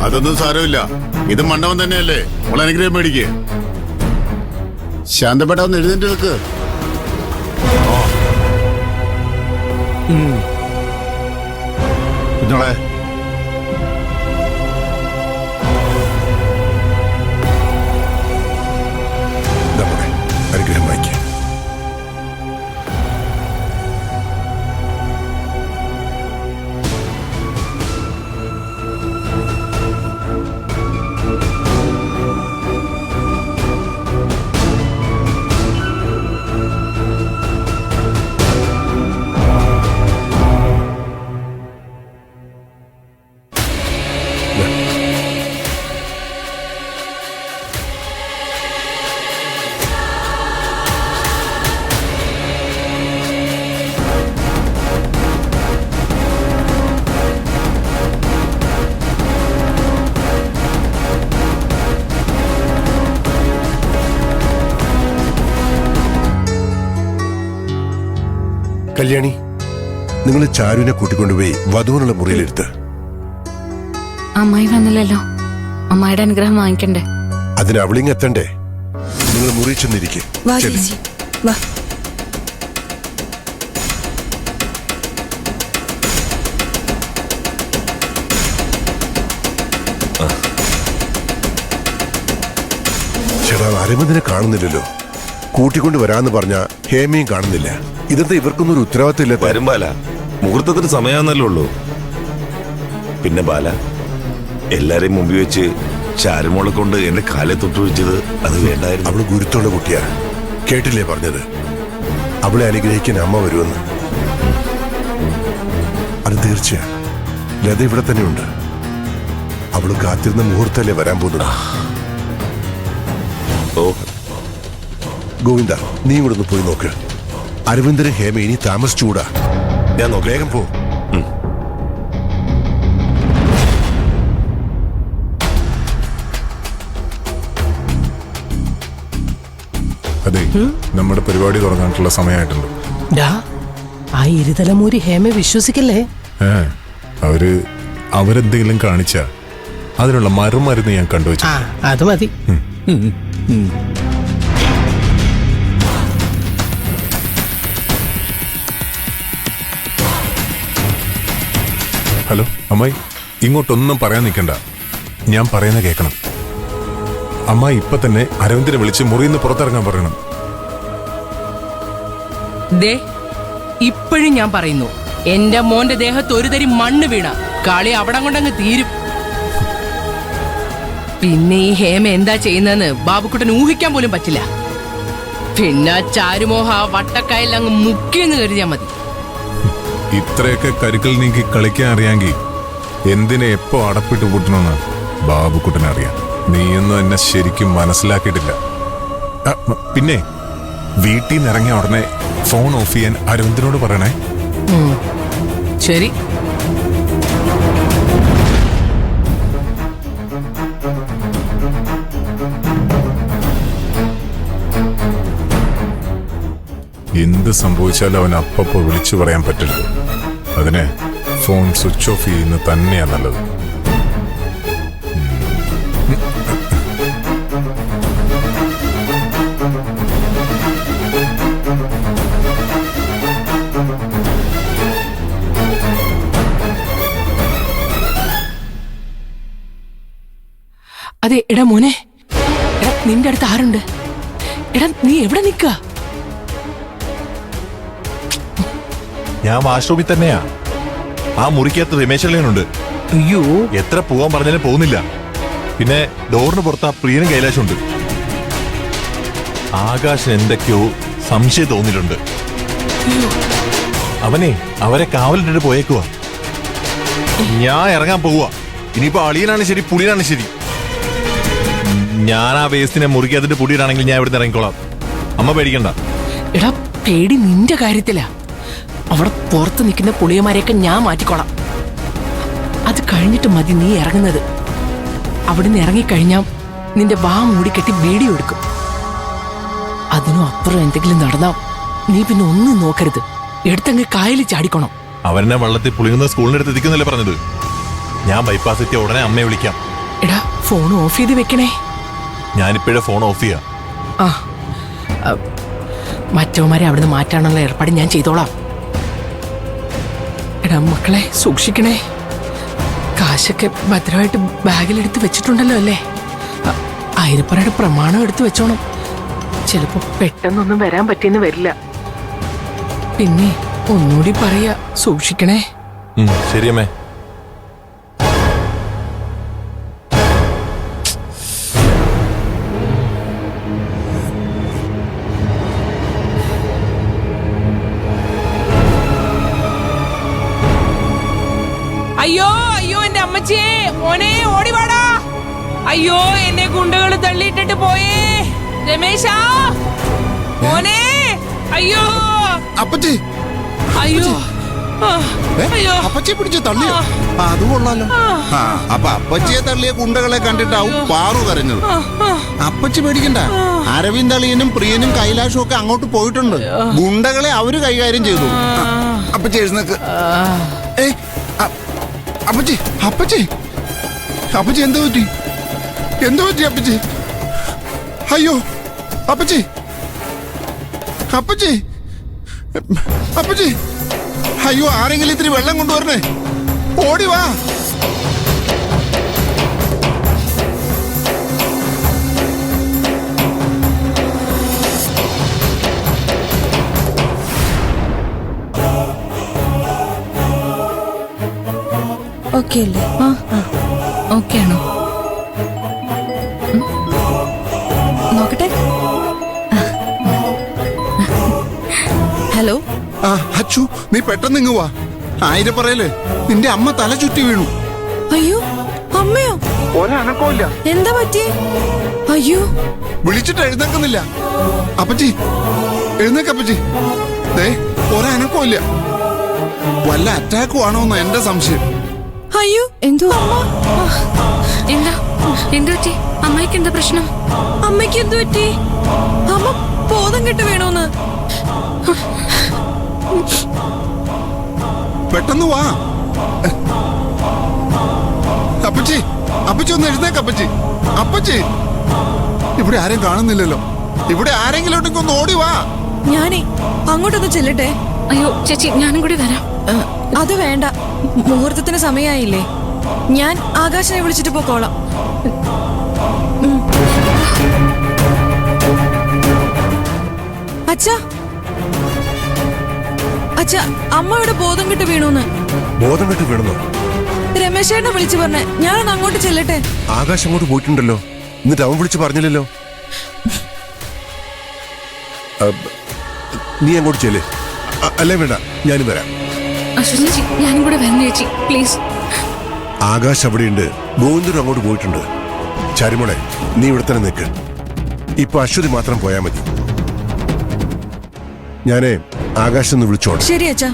അതൊന്നും സാരമില്ല. ഇത് മണ്ഡപം തന്നെയല്ലേ. അവൾ അനുഗ്രഹം മേടിക്ക്. ശാന്തപ്പെട്ട ഒന്ന് എഴുന്നേറ്റ് വെക്ക്. കുഞ്ഞോളെ, അനുഗ്രഹം വായിക്കുക. കല്യാണി, നിങ്ങൾ ചാരുവിനെ കൂട്ടിക്കൊണ്ടുപോയി വധുവിനുള്ള മുറിയിലെടുത്ത്. അമ്മായി വന്നില്ലല്ലോ. അമ്മായിയുടെ അനുഗ്രഹം വാങ്ങിക്കണ്ടേ? അതിന് അവളിങ് എത്തണ്ടേ? നിങ്ങൾ മുറി ചെന്നിരിക്കെ. ചേട്ടാ, അരവിന്ദനെ കാണുന്നില്ലല്ലോ. കൂട്ടിക്കൊണ്ട് വരാന്ന് പറഞ്ഞ ഹേമയും കാണുന്നില്ല. ഇതെന്താ ഇവർക്കൊന്നും ഒരു ഉത്തരവാദിത്തം ഇല്ല? വരും ബാല, മുഹൂർത്തത്തിന് സമയാന്നല്ലേ ഉള്ളൂ. പിന്നെ ബാല, എല്ലാരെയും മുമ്പിൽ വെച്ച് ചാരുമോളെ കൊണ്ട് എന്റെ കാലെ തൊട്ടുവെച്ചത് അത് വേണ്ടായിരുന്നു. അവള് ഗുരുത്തുള്ള കുട്ടിയാ. കേട്ടില്ലേ പറഞ്ഞത്? അവളെ അനുഗ്രഹിക്കാൻ അമ്മ വരുമെന്ന്. അത് തീർച്ചയാ. ലത ഇവിടെ തന്നെയുണ്ട്. അവള് കാത്തിരുന്ന മുഹൂർത്തല്ലേ വരാൻ പോകുന്നത്. ഓ ഗോവിന്ദ, നീ ഇവിടുന്ന് പോയി നോക്ക്. അരവിന്ദന് ഹേമ ഇനി താമസിച്ചുകൂടാ. ഞാൻ നോക്കാം. വേഗം പോ. അതെ, നമ്മുടെ പരിപാടി തുടങ്ങാനുള്ള സമയമായിട്ടുണ്ട്. ആ ഇരുതലമൂരി ഹേമ വിശ്വസിക്കല്ലേ? അവരെന്തെങ്കിലും കാണിച്ച അതിനുള്ള മറുമരുന്ന് ഞാൻ കണ്ടുവച്ചു. അത് മതി. ഹലോ അമ്മായി, ഇങ്ങോട്ടൊന്നും പറയാൻ നിൽക്കണ്ട. ഞാൻ പറയുന്ന കേൾക്കണം. അമ്മായി ഇപ്പൊ തന്നെ അരവിന്ദനെ വിളിച്ച് മുറിയിൽ നിന്ന് പുറത്തിറങ്ങാൻ പറയണം. ഇപ്പോഴും ഞാൻ പറയുന്നു, എന്റെ മോന്റെ ദേഹത്ത് ഒരു തരി മണ്ണ് വീണ കളി അവിടെ കൊണ്ടങ്ങ് തീരും. പിന്നെ ഈ ഹേമ എന്താ ചെയ്യുന്നതെന്ന് ബാബുക്കുട്ടൻ ഊഹിക്കാൻ പോലും പറ്റില്ല. പിന്നെ ചാരുമോഹ വട്ടക്കായൽ അങ്ങ് മുക്കിയെന്ന് കരുതിയാ മതി. ഇത്രയൊക്കെ കരുക്കൾ നീക്കി കളിക്കാൻ അറിയാമെങ്കിൽ എന്തിനെ എപ്പോ അടപ്പിട്ട് പൂട്ടണമെന്ന് ബാബുക്കുട്ടനെ അറിയാം. നീയൊന്നും എന്നെ ശരിക്കും മനസ്സിലാക്കിയിട്ടില്ല. പിന്നെ വീട്ടിൽ നിന്ന് ഇറങ്ങിയ ഉടനെ ഫോൺ ഓഫ് ചെയ്യാൻ അരവിന്ദനോട് പറയണേ. ശരി. എന്ത് സംഭവിച്ചാലും അവൻ അപ്പപ്പോ വിളിച്ചു പറയാൻ പറ്റരുത്. അതിന് ഫോൺ സ്വിച്ച് ഓഫ് ചെയ്യുന്നത് തന്നെയാ നല്ലത്. അതെ, എടാ മോനെ, എടാ നിന്റെ അടുത്ത് ആരുണ്ട്? എടാ നീ എവിടെ നിക്ക? ഞാൻ വാഷ്റൂമിൽ തന്നെയാ. ആ മുറിക്കകത്ത് രമേശനുണ്ട്. അയ്യോ, എത്ര പോവാൻ പറഞ്ഞാലും പോകുന്നില്ല. പിന്നെ ഡോറിന് പുറത്ത് പ്രിയനും കൈലാശുണ്ട്. ആകാശന് എന്തൊക്കെയോ സംശയം തോന്നിയിട്ടുണ്ട്. അവനെ അവരെ കാവലിട്ടിട്ട് പോയേക്കുവാ. ഞാൻ ഇറങ്ങാൻ പോവുക. ഇനിയിപ്പോ അളിയനാണ് ശരി, പുളിയനാണ് ശരി. ഞാൻ ആ വേസ്റ്റിനെ മുറിക്കകത്തിട്ട് പുടിയിടാണെങ്കിൽ ഞാൻ ഇവിടുന്ന് ഇറങ്ങിക്കോളാം. അമ്മ പേടിക്കണ്ട. എടാ പേടി നിന്റെ കാര്യത്തിലാ. അവിടെ പുറത്ത് നിൽക്കുന്ന പുളിയന്മാരെയൊക്കെ ഞാൻ മാറ്റിക്കോളാം. അത് കഴിഞ്ഞിട്ട് മതി നീ ഇറങ്ങുന്നത്. അവിടുന്ന് ഇറങ്ങിക്കഴിഞ്ഞാൽ നിന്റെ വാ മൂടിക്കെട്ടി വീഡിയോ എടുക്കും. അതിനും അപ്പുറം എന്തെങ്കിലും നടന്നാ നീ പിന്നെ ഒന്നും നോക്കരുത്. എടുത്തങ്ങ് കായലിൽ ചാടിക്കോണം. അവനെ വള്ളത്തിൽ പുളിങ്ങുന്ന സ്കൂളിന്റെ അടുത്ത് എത്തിക്കുന്നല്ലേ പറഞ്ഞത്. ഞാൻ ബൈപ്പാസ് എത്തിയ ഉടനെ അമ്മയെ വിളിക്കാം. എടാ ഫോൺ ഓഫ് ചെയ്ത് വെക്കണേ. ഞാനിപ്പോഴേ ഫോൺ ഓഫ് ചെയ്യാം. ആ മറ്റവന്മാരെ അവിടുന്ന് മാറ്റാനുള്ള ഏർപ്പാട് ഞാൻ ചെയ്തോളാം. എടാ മക്കളെ സൂക്ഷിക്കണേ. കാശൊക്കെ ഭദ്രമായിട്ട് ബാഗിലെടുത്ത് വെച്ചിട്ടുണ്ടല്ലോ അല്ലേ? അയ്യപ്പനയുടെ പ്രമാണം എടുത്ത് വെച്ചോണം. ചിലപ്പോ പെട്ടെന്നൊന്നും വരാൻ പറ്റിയെന്ന് വരില്ല. പിന്നെ ഒന്നുകൂടി പറയാ, സൂക്ഷിക്കണേ. ശരി അമ്മേ. അയ്യോ അയ്യോ എന്റെ അമ്മച്ചിയെ, മോനെ ഓടിവാടാ. അയ്യോ എന്നെ ഗുണ്ടകൾ തള്ളിയിട്ടിട്ട് പോയേ. രമേശാ മോനെ, അയ്യോ അപ്പച്ചി അയ്യോ അയ്യോ അപ്പച്ചിയെ പിടിച്ച് തള്ളിയോ? അത് കൊള്ളാലോ. അപ്പൊ അപ്പച്ചിയെ തള്ളിയ ഗുണ്ടകളെ കണ്ടിട്ടാവും പാറു കരഞ്ഞത്. അപ്പച്ചി പേടിക്കണ്ട, അരവിന്ദ് അളിയനും പ്രിയനും കൈലാഷും ഒക്കെ അങ്ങോട്ട് പോയിട്ടുണ്ട്. ഗുണ്ടകളെ അവര് കൈകാര്യം ചെയ്തു. അപ്പച്ചി എഴുന്നേക്ക്. അപ്പച്ചി അപ്പച്ചി അപ്പച്ചി എന്ത് പറ്റി? എന്ത് പറ്റി അപ്പച്ചി? അയ്യോ അപ്പച്ചി അപ്പച്ചി അപ്പച്ചി, അയ്യോ ആരെങ്കിലും ഇത്തിരി വെള്ളം കൊണ്ടുവരണേ. ഓടി വാ. ഓക്കെ അല്ലേ? ഓക്കെ ആണോ? നോക്കട്ടെ. ഹലോ. അച്ചു, നീ പെട്ടെന്ന് ഇങ്ങ് വാ. ആയിരം പറയല്, നിന്റെ അമ്മ തല ചുറ്റി വീണു. അയ്യോ അമ്മയോ? ഒരനക്കമില്ല. എന്താ പറ്റി? അയ്യോ വിളിച്ചിട്ട് എഴുന്നേക്കുന്നില്ല. അപ്പച്ചി എഴുന്നേക്കപ്പച്ചി. ദേ ഒരനക്കമില്ല. വല്ല അറ്റാക്കും ആണോ എന്ന് എന്റെ സംശയം. അയ്യോ എന്തോ എന്താ എന്തു പറ്റി? അമ്മയ്ക്ക് എന്താ പ്രശ്നം? അമ്മയ്ക്ക് എന്തു പറ്റി? അമ്മ ബോധം കെട്ട് വീണോന്ന്? പെട്ടെന്ന് വാ അപ്പച്ചി. അപ്പച്ചി ഒന്ന് എഴുന്നേക്കപ്പച്ചി. അപ്പച്ചി, ഇവിടെ ആരും കാണുന്നില്ലല്ലോ. ഇവിടെ ആരെങ്കിലും ഒന്ന് ഓടി വാ. ഞാനേ അങ്ങോട്ടൊന്ന് ചെല്ലട്ടെ. അയ്യോ ചേച്ചി, ഞാനും കൂടി വരാം. അത് വേണ്ട, മുഹൂർത്തത്തിന് സമയമായില്ലേ. ഞാൻ ആകാശനെ വിളിച്ചിട്ട് പോക്കോളാം. അച്ഛാ അച്ഛാ, അമ്മയുടെ ബോധം കെട്ട് വീണൂന്ന്. ബോധം കെട്ട് വീണോ? രമേശേട്ടനെ വിളിച്ചു പറഞ്ഞേ. ഞാനൊന്ന് അങ്ങോട്ട് ചെല്ലട്ടെ. ആകാശ് അങ്ങോട്ട് പോയിട്ടുണ്ടല്ലോ. എന്നിട്ട് അവൻ വിളിച്ച് പറഞ്ഞില്ലല്ലോ. നീ അങ്ങോട്ട് ചെല്ലേ. അല്ലേ വേണ്ട, ഞാനും വരാം. ചേച്ചി ഞാനും കൂടെ വരണം ചേച്ചി, പ്ലീസ്. ആകാശ് അവിടെയുണ്ട്. ഗോവിന്ദനും അങ്ങോട്ട് പോയിട്ടുണ്ട്. ചരിമോളെ, നീ ഇവിടെ തന്നെ നിൽക്ക്. ഇപ്പൊ അശ്വതി മാത്രം പോയാൽ മതി. ഞാനേ ആകാശ് ഒന്ന് വിളിച്ചോട്ടെ. ശരി അച്ഛാ.